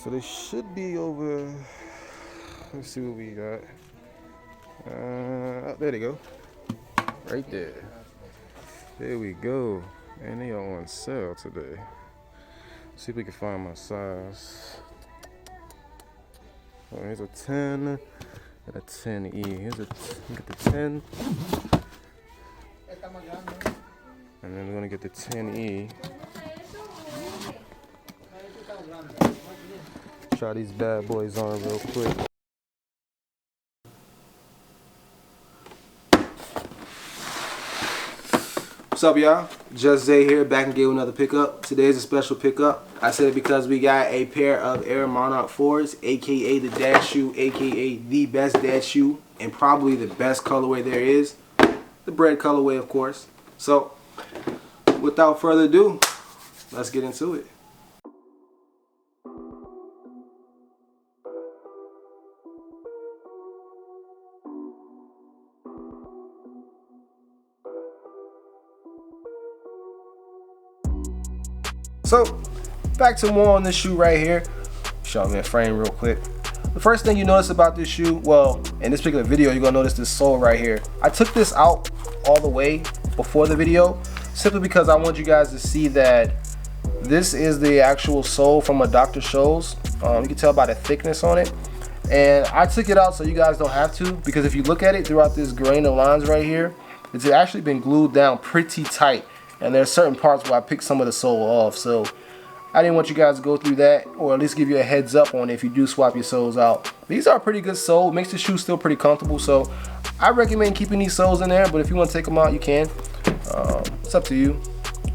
So they should be over. Let's see what we got. Oh, there they go. Right there. There we go. And they are on sale today. See if we can find my size. Oh, here's a 10 and a 10E. Here's a look at the 10. And then we're gonna get the 10E. Try these bad boys on real quick. What's up, y'all? JustZay here, back again with another pickup. Today is a special pickup. I said it because we got a pair of Air Monarch 4s, aka the dad shoe, aka the best dad shoe, and probably the best colorway there is. The BRED colorway, of course. So, without further ado, let's get into it. So, back to more on this shoe right here. Show me a frame real quick. The first thing you notice about this shoe, well, in this particular video, you're gonna notice this sole right here. I took this out all the way before the video, simply because I want you guys to see that this is the actual sole from a Dr. Scholl's. You can tell by the thickness on it. And I took it out so you guys don't have to, because if you look at it throughout this grain of lines right here, it's actually been glued down pretty tight. And there's certain parts where I picked some of the sole off, so I didn't want you guys to go through that, or at least give you a heads up on it if you do swap your soles out. These are pretty good sole, makes the shoe still pretty comfortable, so I recommend keeping these soles in there, but if you want to take them out, you can. It's up to you.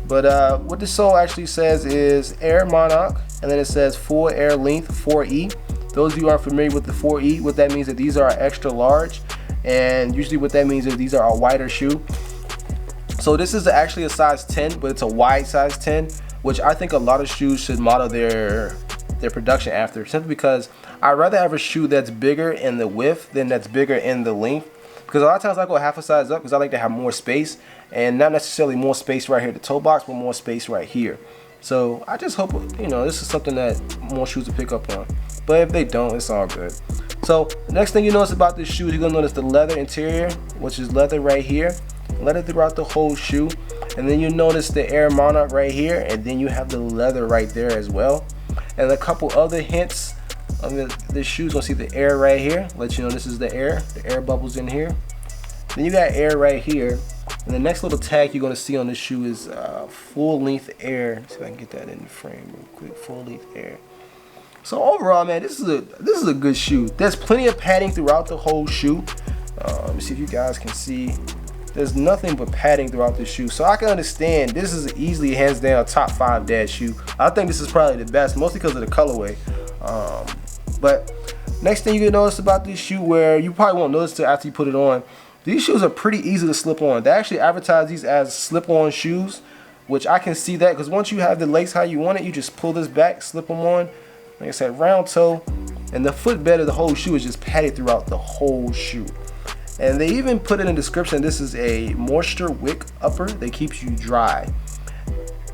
But what this sole actually says is Air Monarch, and then it says full air length 4E. Those of you who aren't familiar with the 4E, what that means is that these are extra large, and usually what that means is these are a wider shoe. So this is actually a size 10, but it's a wide size 10, which I think a lot of shoes should model their production after, simply because I'd rather have a shoe that's bigger in the width than that's bigger in the length. Because a lot of times I go half a size up because I like to have more space, and not necessarily more space right here at the toe box, but more space right here. So I just hope, you know, this is something that more shoes will pick up on. But if they don't, it's all good. So the next thing you notice about this shoe is you're gonna notice the leather interior, which is leather right here. Leather throughout the whole shoe, and then you notice the Air Monarch right here, and then you have the leather right there as well. And a couple other hints on the shoes. Gonna see the air right here, let you know this is the air bubbles in here. Then you got air right here, and the next little tag you're gonna see on this shoe is full length air. Let's see if I can get that in the frame real quick. Full length air. So overall, man, this is a good shoe. There's plenty of padding throughout the whole shoe. Let me see if you guys can see. There's nothing but padding throughout the shoe, so I can understand this is easily hands down top 5 dad shoe. I think this is probably the best, mostly because of the colorway. But next thing you can notice about this shoe, where you probably won't notice till after you put it on, these shoes are pretty easy to slip on. They actually advertise these as slip-on shoes, which I can see that, because once you have the lace how you want it, you just pull this back, slip them on. Like I said, round toe, and the footbed of the whole shoe is just padded throughout the whole shoe. And they even put in the description, this is a moisture wick upper that keeps you dry.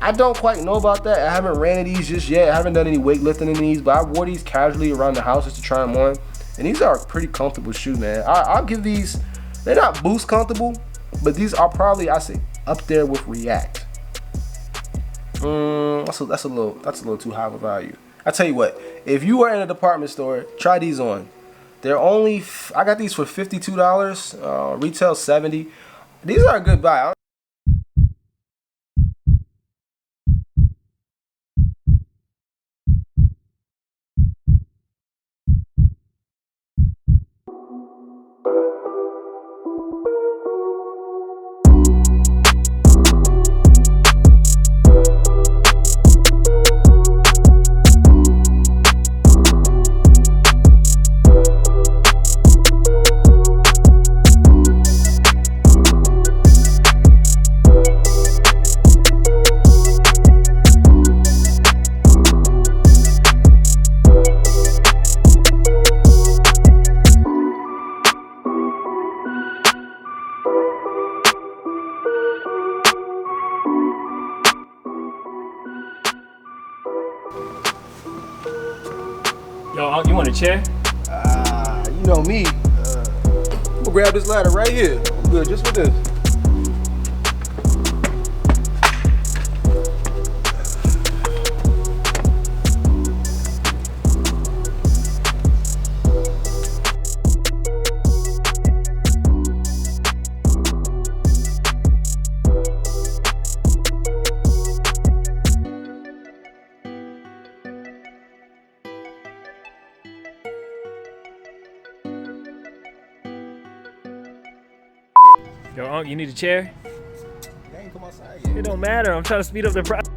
I don't quite know about that. I haven't ran these just yet. I haven't done any weightlifting in these, but I wore these casually around the house just to try them on. And these are a pretty comfortable shoe, man. I'll give these, they're not boost comfortable, but these are probably, I say, up there with React. That's a little too high of a value. I tell you what, if you are in a department store, try these on. They're only, I got these for $52, retail $70. These are a good buy. Yo, you want a chair? You know me. I'm gonna grab this ladder right here. I'm good just for this. Yo, you need a chair? They ain't come outside yet. It don't matter. I'm trying to speed up the process.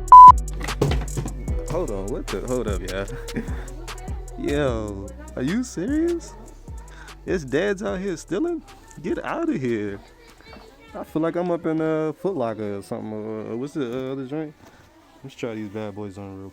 Hold on, hold up, y'all. Yo, are you serious? It's dads out here stealing? Get out of here. I feel like I'm up in Foot Locker or something. What's the other joint? Let's try these bad boys on real quick.